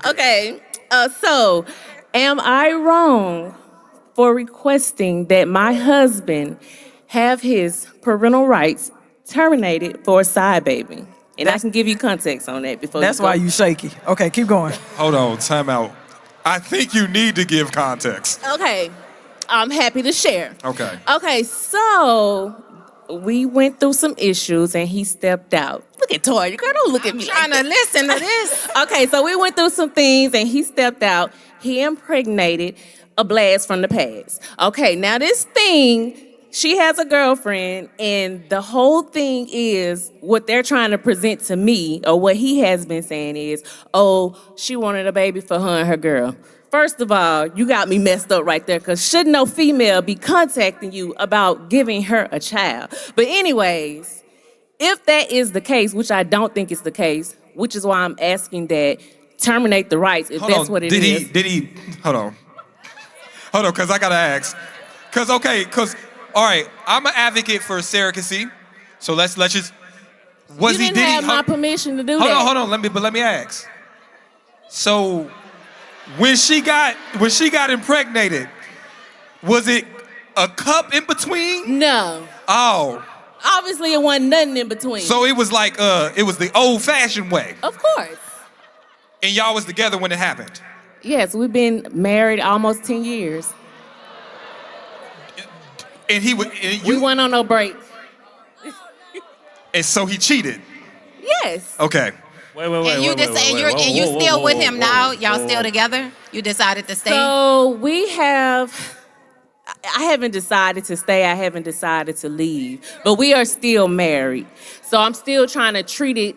Okay. So, am I wrong for requesting that my husband have his parental rights terminated for a side baby? And I can give you context on that before you That's go. why you shaky. Okay, keep going. Hold on, time out. I think you need to give context. Okay. I'm happy to share. Okay. Okay, so we went through some issues and he stepped out. Look at Tori. Girl, don't look at me Trying like to that. listen to this. Okay, so we went through some things and he stepped out. He impregnated a blast from the past. Okay, now this thing, she has a girlfriend, and the whole thing is what they're trying to present to me, or what he has been saying is, oh, she wanted a baby for her and her girl. First of all, you got me messed up right there, because shouldn't no female be contacting you about giving her a child? But anyways, if that is the case, which I don't think is the case, which is why I'm asking that terminate the rights, if that's what it is. Did he, hold on, because I gotta ask. All right, I'm an advocate for surrogacy, so let's just, You didn't have my permission to do that. Hold on, let me ask. So, when she got impregnated, was it a cup in between? No. Oh. Obviously, it wasn't nothing in between. So it was like, it was the old-fashioned way. Of course. And y'all was together when it happened. Yes, we've been married almost 10 years. And we went on no break. And so he cheated. Yes. Okay. And you still with him now? Y'all still together? You decided to stay? So I haven't decided to stay. I haven't decided to leave. But we are still married. So I'm still trying to treat it,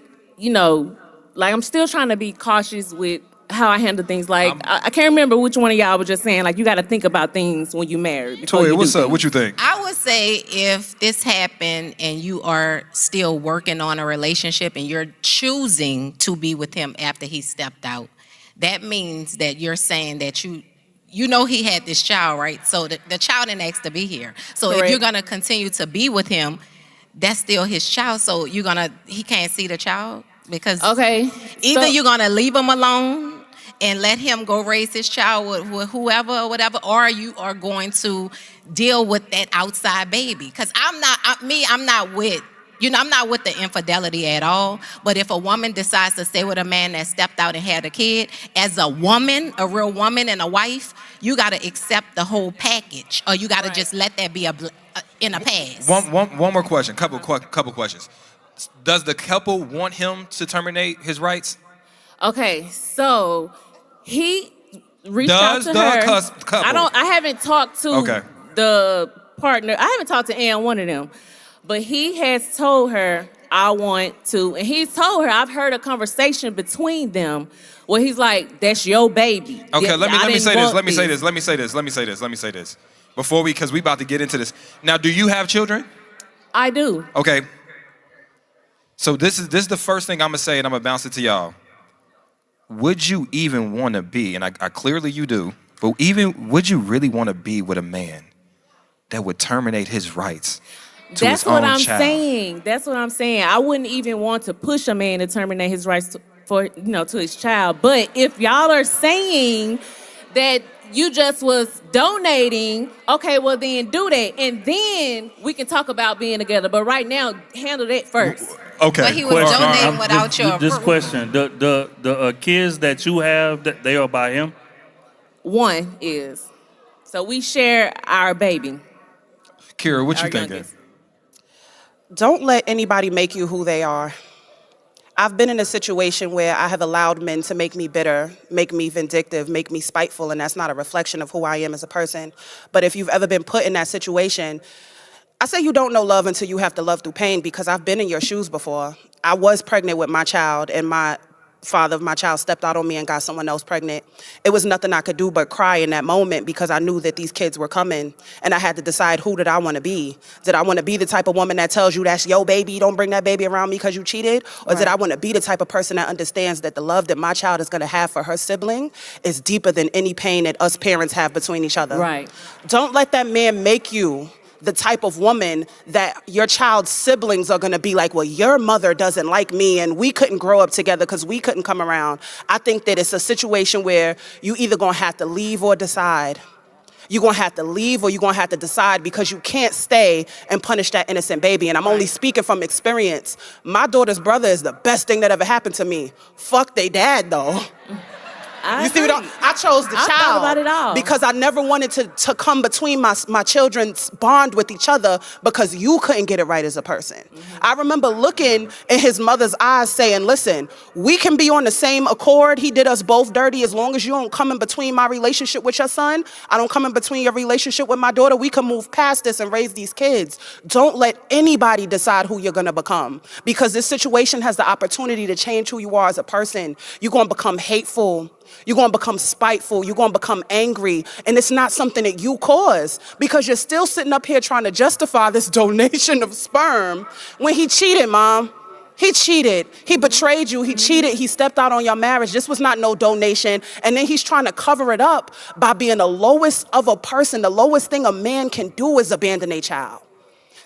like I'm still trying to be cautious with how I handle things. Like, I can't remember which one of y'all was just saying, like, you got to think about things when you married. Toya, what's up? What you think? I would say if this happened and you are still working on a relationship and you're choosing to be with him after he stepped out, that means that you're saying that you know he had this child, right? So the child didn't ask to be here. So Correct. if you're going to continue to be with him, that's still his child. So he can't see the child because either you're going to leave him alone and let him go raise his child with whoever or whatever, or you are going to deal with that outside baby. Because I'm not with the infidelity at all. But if a woman decides to stay with a man that stepped out and had a kid, as a woman, a real woman and a wife, you got to accept the whole package, or you got to just let that be in a past. One more question. Couple questions. Does the couple want him to terminate his rights? Okay, so he reached out to her. Couple. I haven't talked to the partner. I haven't talked to one of them. But he has told her, I want to, and he's told her, I've heard a conversation between them where he's like, that's your baby. Okay, let me say this. Because we about to get into this. Now, do you have children? I do. Okay. So this is the first thing I'm gonna say, and I'm gonna bounce it to y'all. Would you even want to be, and I clearly you do, but would you really want to be with a man that would terminate his rights to his own child? That's what I'm saying. I wouldn't even want to push a man to terminate his rights to his child. But if y'all are saying that you just was donating, okay, well then do that. And then we can talk about being together. But right now, handle that first. Okay. But he was donating without your This approval. question, the kids that you have, they are by him? One is. So we share our baby. Kira, what you Our thinking? youngest. Don't let anybody make you who they are. I've been in a situation where I have allowed men to make me bitter, make me vindictive, make me spiteful, and that's not a reflection of who I am as a person. But if you've ever been put in that situation, I say you don't know love until you have to love through pain, because I've been in your shoes before. I was pregnant with my child, and my father of my child stepped out on me and got someone else pregnant. It was nothing I could do but cry in that moment, because I knew that these kids were coming, and I had to decide, who did I want to be? Did I want to be the type of woman that tells you that's your baby, don't bring that baby around me because you cheated? Or did I want to be the type of person that understands that the love that my child is going to have for her sibling is deeper than any pain that us parents have between each other? Right. Don't let that man make you the type of woman that your child's siblings are gonna be like, well, your mother doesn't like me and we couldn't grow up together because we couldn't come around. I think that it's a situation where you either gonna have to leave or decide. You're gonna have to leave or you're gonna have to decide, because you can't stay and punish that innocent baby. And I'm only speaking from experience. My daughter's brother is the best thing that ever happened to me. Fuck they dad though. You see what I chose the child thought about it all. because I never wanted to come between my children's bond with each other because you couldn't get it right as a person. I remember looking in his mother's eyes saying, listen, we can be on the same accord. He did us both dirty. As long as you don't come in between my relationship with your son, I don't come in between your relationship with my daughter, we can move past this and raise these kids. Don't let anybody decide who you're gonna become, because this situation has the opportunity to change who you are as a person. You're gonna become hateful. You're going to become spiteful. You're going to become angry. And it's not something that you caused, because you're still sitting up here trying to justify this donation of sperm when he cheated, Mom. He cheated. He betrayed you. He cheated. He stepped out on your marriage. This was not no donation. And then he's trying to cover it up by being the lowest of a person. The lowest thing a man can do is abandon a child.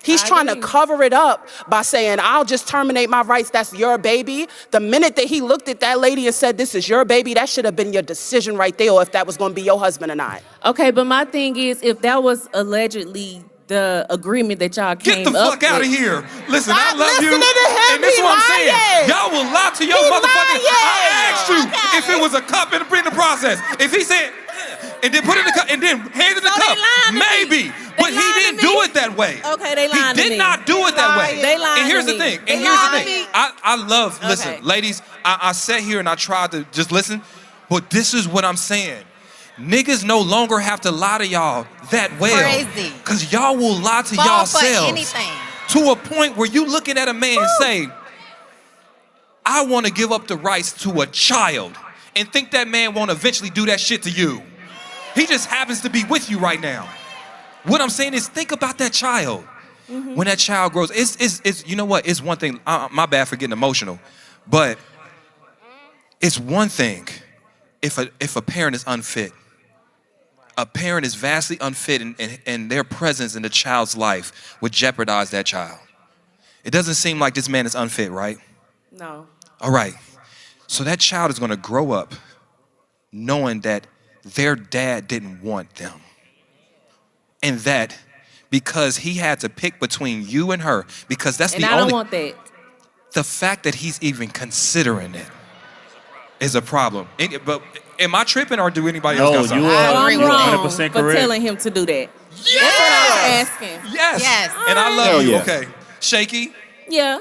He's trying to cover it up by saying, I'll just terminate my rights. That's your baby. The minute that he looked at that lady and said, this is your baby, that should have been your decision right there, or if that was going to be your husband or not. Okay, but my thing is, if that was allegedly the agreement that y'all came up with. Get the fuck out of here. Listen, Stop I love you. listening to him. And this is He what I'm lying. saying. Y'all will lie to your He motherfucking... lying. I asked you Okay. if it was a cup in the process. If he said, and then put it in the cup, and then handed the So they cup, lying to me. maybe. But he lying to didn't me. do it that way. Okay, they lying to He me. did not do it that way. They lying And here's to the me. thing. They And here's the lying to thing. me. I love, listen, Okay. ladies, I sat here and I tried to just listen, but this is what I'm saying. Niggas no longer have to lie to y'all that well. Crazy. Because y'all will lie to Fall for yourselves. anything. To a point where you looking at a man and say, I want to give up the rights to a child, and think that man won't eventually do that shit to you. He just happens to be with you right now. What I'm saying is, think about that child. When that child grows, it's you know what? It's one thing, my bad for getting emotional, but it's one thing if a parent is unfit. A parent is vastly unfit, and their presence in the child's life would jeopardize that child. It doesn't seem like this man is unfit, right? No. All right. So that child is going to grow up knowing that their dad didn't want them. And that because he had to pick between you and her, because that's And the I only... don't want that. The fact that he's even considering it is a problem. But am I tripping, or do anybody else got No, something? you I'm are wrong 100% for correct. telling him to do that. Yes! That's what I was asking. Yes. Yes. And I love Hell you. yeah. Okay. Shaky. Yeah.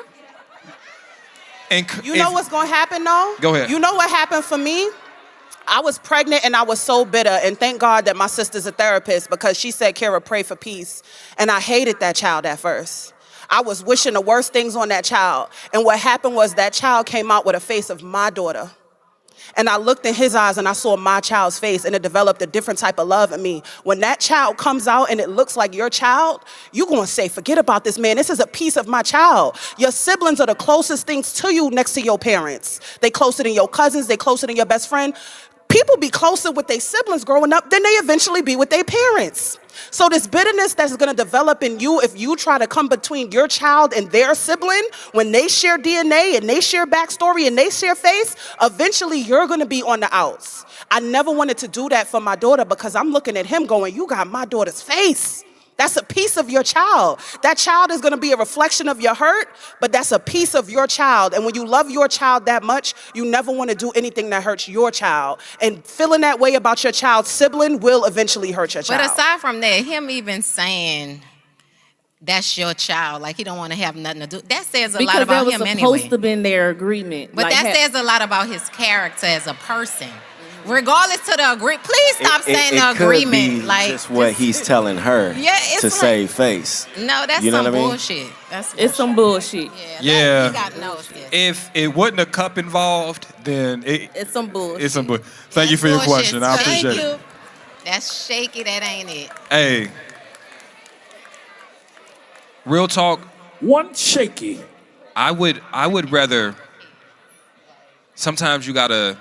And You know what's going to happen, though? Go ahead. You know what happened for me? I was pregnant and I was so bitter, and thank God that my sister's a therapist, because she said, Kara, pray for peace. And I hated that child at first. I was wishing the worst things on that child. And what happened was that child came out with a face of my daughter. And I looked in his eyes and I saw my child's face, and it developed a different type of love in me. When that child comes out and it looks like your child, you're gonna say, forget about this man. This is a piece of my child. Your siblings are the closest things to you next to your parents. They closer than your cousins, they closer than your best friend. People be closer with their siblings growing up than they eventually be with their parents. So this bitterness that's gonna develop in you if you try to come between your child and their sibling, when they share DNA and they share backstory and they share face, eventually you're gonna be on the outs. I never wanted to do that for my daughter, because I'm looking at him going, you got my daughter's face. That's a piece of your child. That child is gonna be a reflection of your hurt, but that's a piece of your child. And when you love your child that much, you never wanna do anything that hurts your child. And feeling that way about your child's sibling will eventually hurt your child. But aside from that, him even saying that's your child, like he don't want to have nothing to do, that says a lot Because that about was him supposed anyway. to been their agreement. But Like, that says a lot about his character as a person. Regardless to the agreement, please stop saying the It could agreement. be Like just what he's telling her Yeah, it's to like- save face. No, that's You know some what I mean? bullshit. That's it's some bullshit. Yeah. You got no shit. if it wasn't a cup involved, then It's some bullshit. it's some. Thank you for your question. I appreciate it. That's shaky. That ain't it. Hey, real talk. One shaky. I would rather. Sometimes you gotta.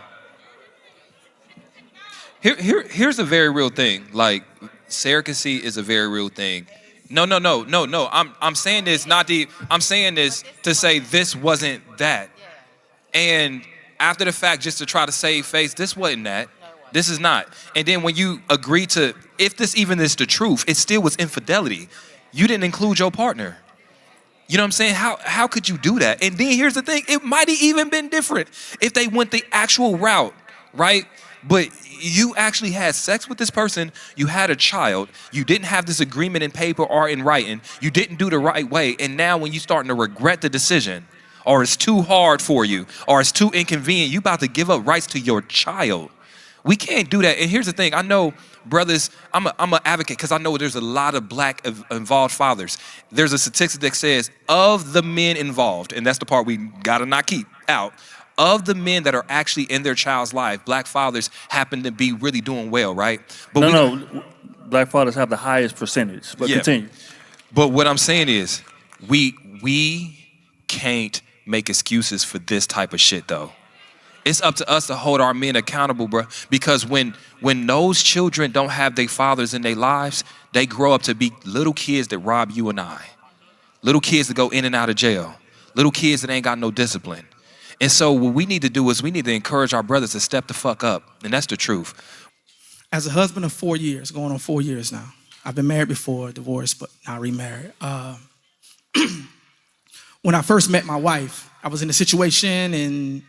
Here's a very real thing. Like, surrogacy is a very real thing, No. I'm saying this I'm saying this to say this wasn't that. And after the fact, just to try to save face, this wasn't that. This is not. And then when you agree to, if this even is the truth, it still was infidelity. You didn't include your partner. You know what I'm saying? How could you do that? And then here's the thing, it might have even been different if they went the actual route, right? But you actually had sex with this person, you had a child, you didn't have this agreement in paper or in writing, you didn't do the right way, and now when you're starting to regret the decision, or it's too hard for you, or it's too inconvenient, you about to give up rights to your child. We can't do that. And here's the thing, I know, brothers, I'm an advocate because I know there's a lot of black involved fathers. There's a statistic that says of the men involved, and that's the part we gotta not keep out, of the men that are actually in their child's life, black fathers happen to be really doing well, right? But black fathers have the highest percentage, but continue. But what I'm saying is, we can't make excuses for this type of shit though. It's up to us to hold our men accountable, bro. Because when those children don't have their fathers in their lives, they grow up to be little kids that rob you and I. Little kids that go in and out of jail. Little kids that ain't got no discipline. And so what we need to do is we need to encourage our brothers to step the fuck up. And that's the truth. As a husband of 4 years, going on 4 years now. I've been married before, divorced, but now remarried. When I first met my wife, I was in a situation and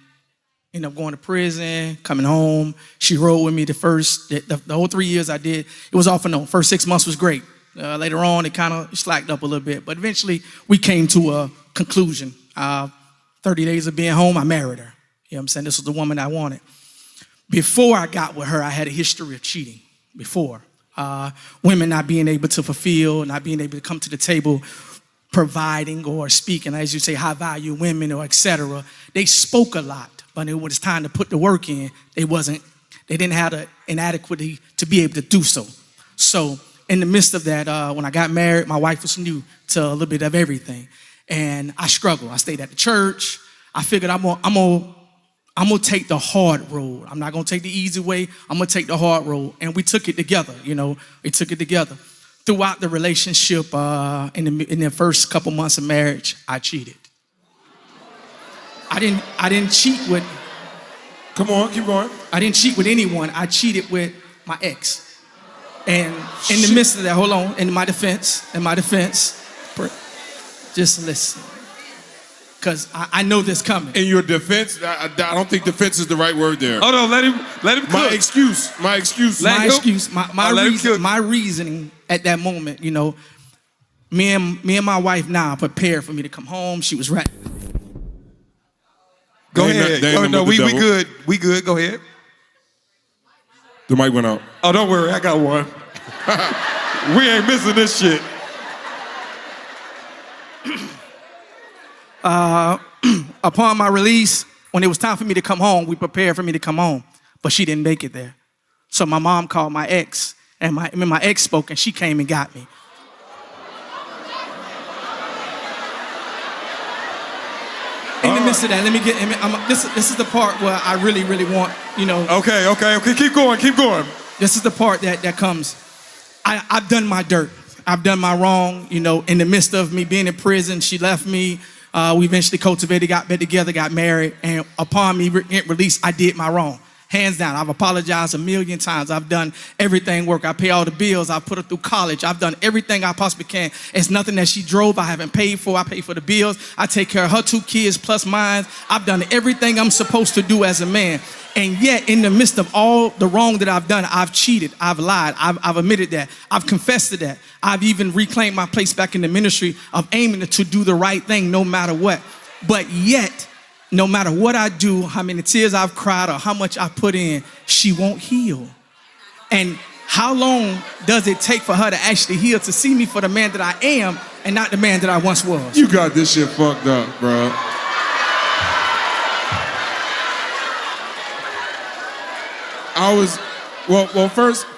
ended up going to prison, coming home. She rode with me the whole 3 years I did. It was off and on. First 6 months was great. Later on, it kind of slacked up a little bit. But eventually, we came to a conclusion. 30 days of being home, I married her. You know what I'm saying? This was the woman I wanted. Before I got with her, I had a history of cheating. Before. Women not being able to fulfill, not being able to come to the table, providing or speaking, as you say, high value women or et cetera. They spoke a lot. But when it's time to put the work in, they didn't have the inadequacy to be able to do so. So in the midst of that, when I got married, my wife was new to a little bit of everything. And I struggled. I stayed at the church. I figured I'm gonna take the hard road. I'm not gonna take the easy way. I'm gonna take the hard road. And we took it together, we took it together. Throughout the relationship, in the first couple months of marriage, I cheated. I didn't cheat with. Come on, keep going. I didn't cheat with anyone. I cheated with my ex. And in the midst of that, hold on, in my defense, just listen. Because I know this coming. In your defense, I don't think defense is the right word there. Hold on, let him cook. My excuse. My reasoning at that moment, me and my wife now prepared for me to come home. She was ready. Go ahead. No, we good. We good. Go ahead. The mic went out. Oh, don't worry. I got one. We ain't missing this shit. Upon my release, when it was time for me to come home, we prepared for me to come home, but she didn't make it there. So my mom called my ex, and my ex spoke, and she came and got me. In the midst of that, this is the part where I really, really want, Okay, keep going. This is the part that comes. I've done my dirt. I've done my wrong, in the midst of me being in prison, she left me. We eventually cultivated, got back together, got married, and upon me getting released, I did my wrong. Hands down, I've apologized a million times. I've done everything work. I pay all the bills. I've put her through college. I've done everything I possibly can. It's nothing that she drove I haven't paid for. I pay for the bills. I take care of her 2 kids plus mine. I've done everything I'm supposed to do as a man. And yet, in the midst of all the wrong that I've done, I've cheated. I've lied. I've admitted that. I've confessed to that. I've even reclaimed my place back in the ministry of aiming to do the right thing no matter what. But yet, no matter what I do, how many tears I've cried or how much I put in, she won't heal. And how long does it take for her to actually heal, to see me for the man that I am and not the man that I once was? You got this shit fucked up, bro.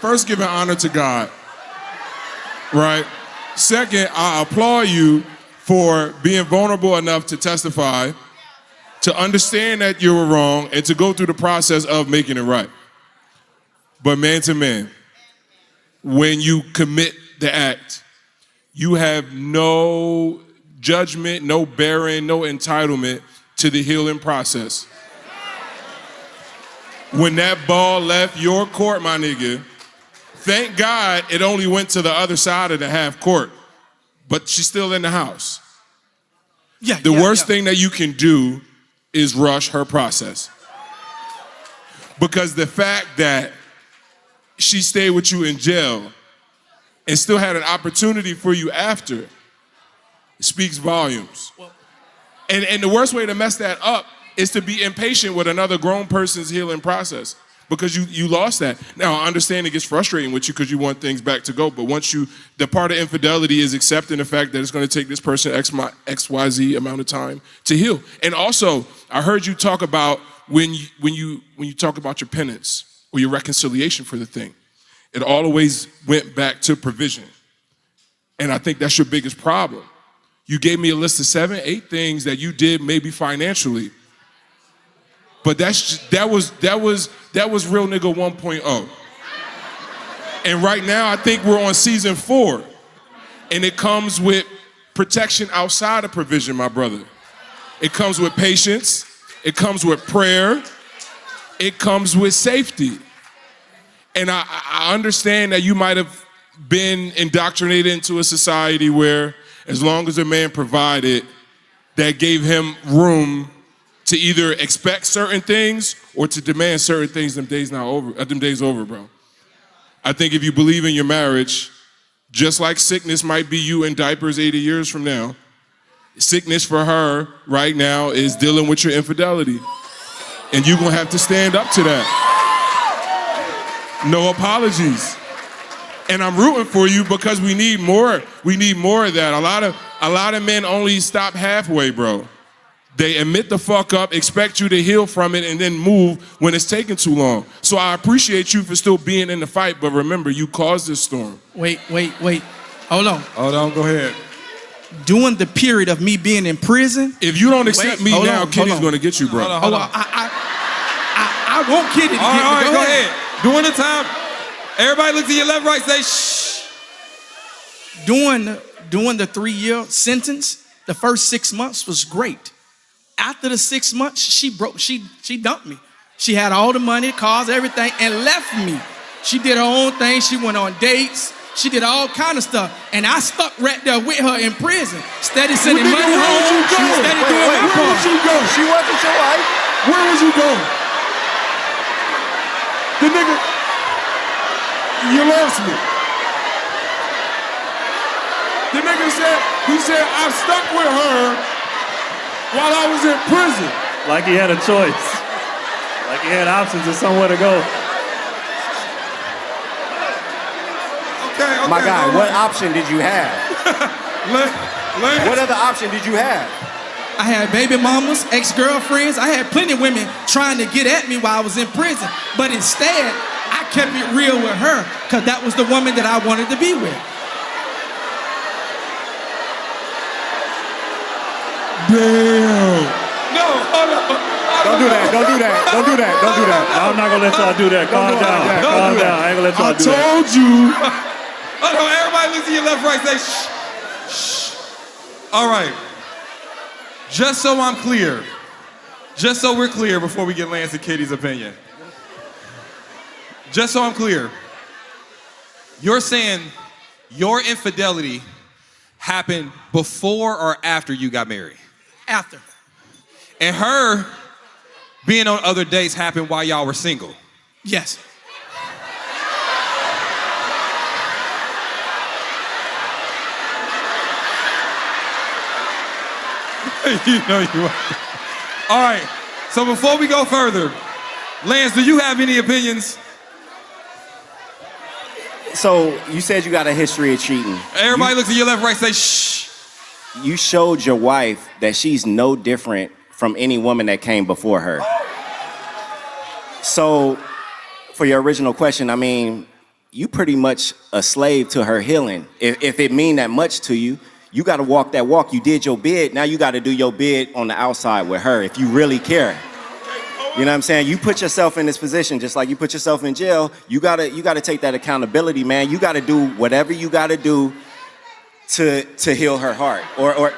First giving honor to God, right? Second, I applaud you for being vulnerable enough to testify, to understand that you were wrong, and to go through the process of making it right. But man to man, when you commit the act, you have no judgment, no bearing, no entitlement to the healing process. When that ball left your court, my nigga, thank God it only went to the other side of the half court, but she's still in the house. The worst thing that you can do is rush her process. Because the fact that she stayed with you in jail and still had an opportunity for you after speaks volumes. And the worst way to mess that up is to be impatient with another grown person's healing process, because you lost that. Now, I understand it gets frustrating with you because you want things back to go, but the part of infidelity is accepting the fact that it's going to take this person XYZ amount of time to heal. And also, I heard you talk about when you talk about your penance or your reconciliation for the thing, it always went back to provision. And I think that's your biggest problem. You gave me a list of 7, 8 things that you did maybe financially, but that was real nigga 1.0. And right now, I think we're on season 4, and it comes with protection outside of provision, my brother. It comes with patience. It comes with prayer. It comes with safety. And I understand that you might have been indoctrinated into a society where as long as a man provided, that gave him room to either expect certain things or to demand certain things. Them days over, bro. I think if you believe in your marriage, just like sickness might be you in diapers 80 years from now, sickness for her right now is dealing with your infidelity. And you're gonna have to stand up to that. No apologies. And I'm rooting for you because we need more. We need more of that. A lot of men only stop halfway, bro. They admit the fuck up, expect you to heal from it, and then move when it's taking too long. So I appreciate you for still being in the fight, but remember, you caused this storm. Wait. Hold on, go ahead. During the period of me being in prison. If you don't accept me now, Kitty's gonna get you, bro. Hold on. I want Kitty to get me. All right, go ahead. During the time, everybody look to your left, right, say shh. During the 3-year sentence, the first 6 months was great. After the 6 months, she dumped me. She had all the money, cars, everything, and left me. She did her own thing. She went on dates. She did all kind of stuff. And I stuck right there with her in prison. Steady sending money home. Steady doing my part. Where would you go? She wasn't your wife. Where would you go? The nigga, you lost me. The nigga said, I stuck with her while I was in prison. Like he had a choice. Like he had options of somewhere to go. Okay. My guy, what option did you have? What other option did you have? I had baby mamas, ex-girlfriends. I had plenty of women trying to get at me while I was in prison. But instead, I kept it real with her because that was the woman that I wanted to be with. Damn. No, hold on. Don't do that. I'm not gonna let y'all do that. Calm down. Calm down. I ain't gonna let y'all do that. I told you. Hold on, everybody look to your left, right, say shh. Shh. All right. Just so I'm clear, just so we're clear before we get Lance and Kitty's opinion. Just so I'm clear, you're saying your infidelity happened before or after you got married? After. And her being on other dates happened while y'all were single? Yes. You know you are. All right, so before we go further, Lance, do you have any opinions? So you said you got a history of cheating. Everybody look to your left, right, say shh. You showed your wife that she's no different from any woman that came before her. So for your original question, I mean, you pretty much a slave to her healing. If it mean that much to you, you got to walk that walk. You did your bid. Now you got to do your bid on the outside with her if you really care. You know what I'm saying? You put yourself in this position just like you put yourself in jail. You gotta take that accountability, man. You got to do whatever you got to do to heal her heart? Or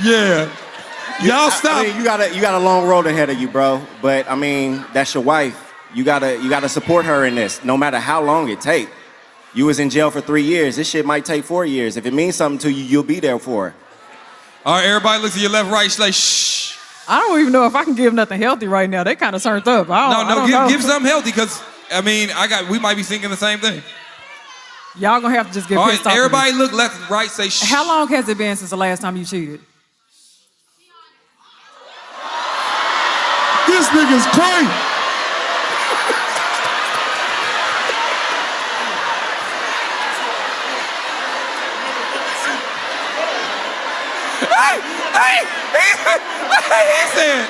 Yeah. Y'all stop. I mean, you got a long road ahead of you, bro. But I mean, that's your wife. You gotta support her in this, no matter how long it take. You was in jail for 3 years. This shit might take 4 years. If it means something to you, you'll be there for her. All right, everybody look to your left, right, say shh. I don't even know if I can give nothing healthy right now. They kind of turned up. I don't know. Give something healthy, because I mean, we might be thinking the same thing. Y'all gonna have to just get All pissed right, off. everybody look left and right, say shh. How long has it been since the last time you cheated? This nigga's crazy. He said.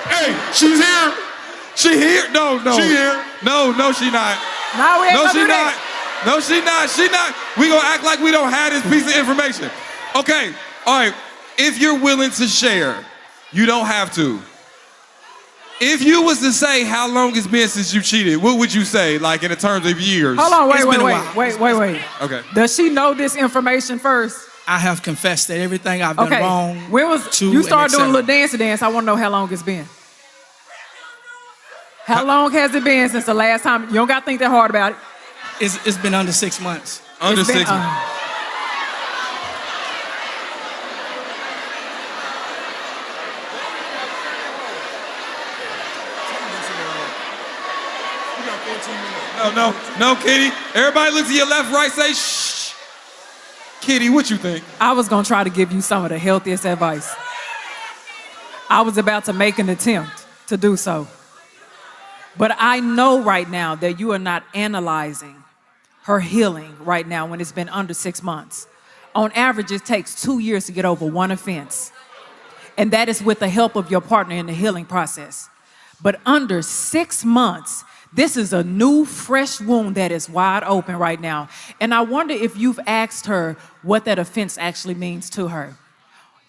Hey, she's here. She here? No. She here. No, she not. No, we ain't No, gonna she do not. that. No, she not. She not. We gonna act like we don't have this piece of information. Okay, all right. If you're willing to share, you don't have to. If you was to say how long it's been since you cheated, what would you say, like in the terms of years? Hold on, It's been a while. wait. Okay. Does she know this information first? I have confessed that everything I've done Okay. wrong. When was to you and started doing a etc. little dance? I want to know how long it's been. How long has it been since the last time? You don't got to think that hard about it. It's been under 6 months. Under It's been, 6 months. No, Kitty. Everybody look to your left, right, say shh. Kitty, what you think? I was going to try to give you some of the healthiest advice. I was about to make an attempt to do so. But I know right now that you are not analyzing her healing right now when it's been under 6 months. On average, it takes 2 years to get over one offense. And that is with the help of your partner in the healing process. But under 6 months, this is a new, fresh wound that is wide open right now. And I wonder if you've asked her what that offense actually means to her.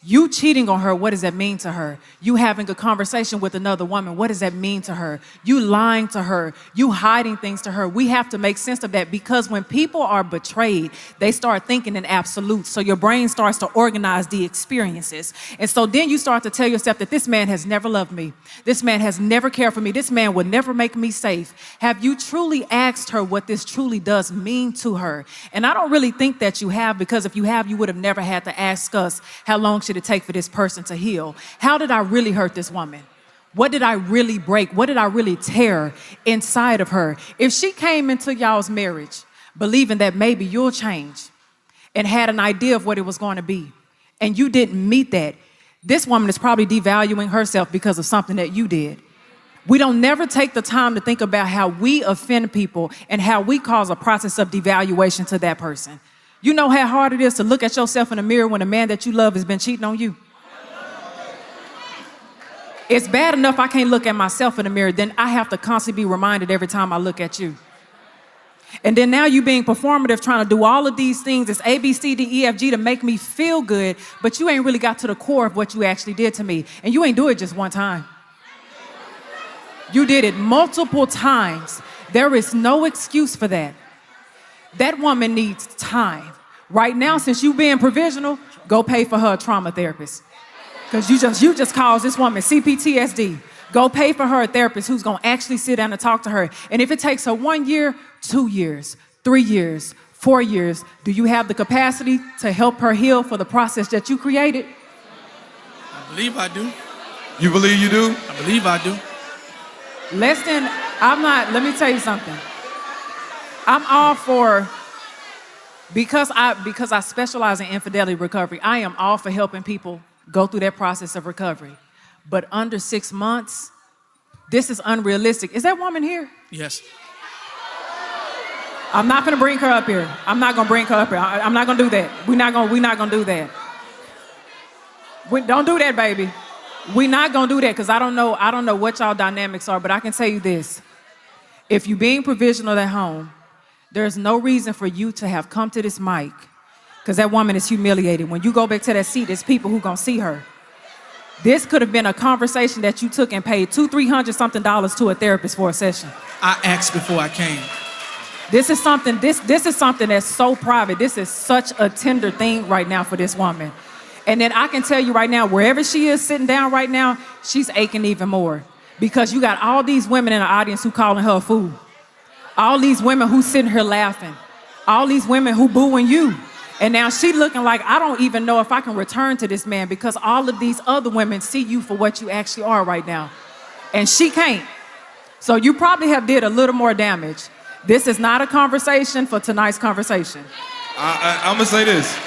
You cheating on her, what does that mean to her? You having a conversation with another woman, what does that mean to her? You lying to her, you hiding things to her. We have to make sense of that, because when people are betrayed, they start thinking in absolutes. So your brain starts to organize the experiences. And so then you start to tell yourself that this man has never loved me. This man has never cared for me. This man will never make me safe. Have you truly asked her what this truly does mean to her? And I don't really think that you have, because if you have, you would have never had to ask us, how long should it take for this person to heal? How did I really hurt this woman? What did I really break? What did I really tear inside of her? If she came into y'all's marriage believing that maybe you'll change and had an idea of what it was going to be, and you didn't meet that, this woman is probably devaluing herself because of something that you did. We don't never take the time to think about how we offend people and how we cause a process of devaluation to that person. You know how hard it is to look at yourself in the mirror when a man that you love has been cheating on you? It's bad enough I can't look at myself in the mirror, then I have to constantly be reminded every time I look at you. And then now you being performative, trying to do all of these things, it's A, B, C, D, E, F, G to make me feel good, but you ain't really got to the core of what you actually did to me. And you ain't do it just one time. You did it multiple times. There is no excuse for that. That woman needs time. Right now, since you being provisional, go pay for her a trauma therapist. Because you just caused this woman CPTSD. Go pay for her a therapist who's going to actually sit down and talk to her. And if it takes her 1 year, 2 years, 3 years, 4 years, do you have the capacity to help her heal for the process that you created? I believe I do. You believe you do? I believe I do. Let me tell you something. I'm all for, because I specialize in infidelity recovery, I am all for helping people go through that process of recovery. But under 6 months, this is unrealistic. Is that woman here? Yes. I'm not gonna bring her up here. I'm not gonna bring her up here. I'm not gonna do that. We're not gonna do that. Don't do that, baby. We're not gonna do that, because I don't know what y'all dynamics are, but I can tell you this. If you're being provisional at home, there's no reason for you to have come to this mic, because that woman is humiliated. When you go back to that seat, there's people who gonna see her. This could have been a conversation that you took and paid $200-300 something to a therapist for a session. I asked before I came. This is something that's so private. This is such a tender thing right now for this woman. And then I can tell you right now, wherever she is sitting down right now, she's aching even more. Because you got all these women in the audience who calling her a fool. All these women who sitting here laughing. All these women who booing you. And now she looking like, I don't even know if I can return to this man because all of these other women see you for what you actually are right now. And she can't. So you probably have did a little more damage. This is not a conversation for tonight's conversation. I'm gonna say this.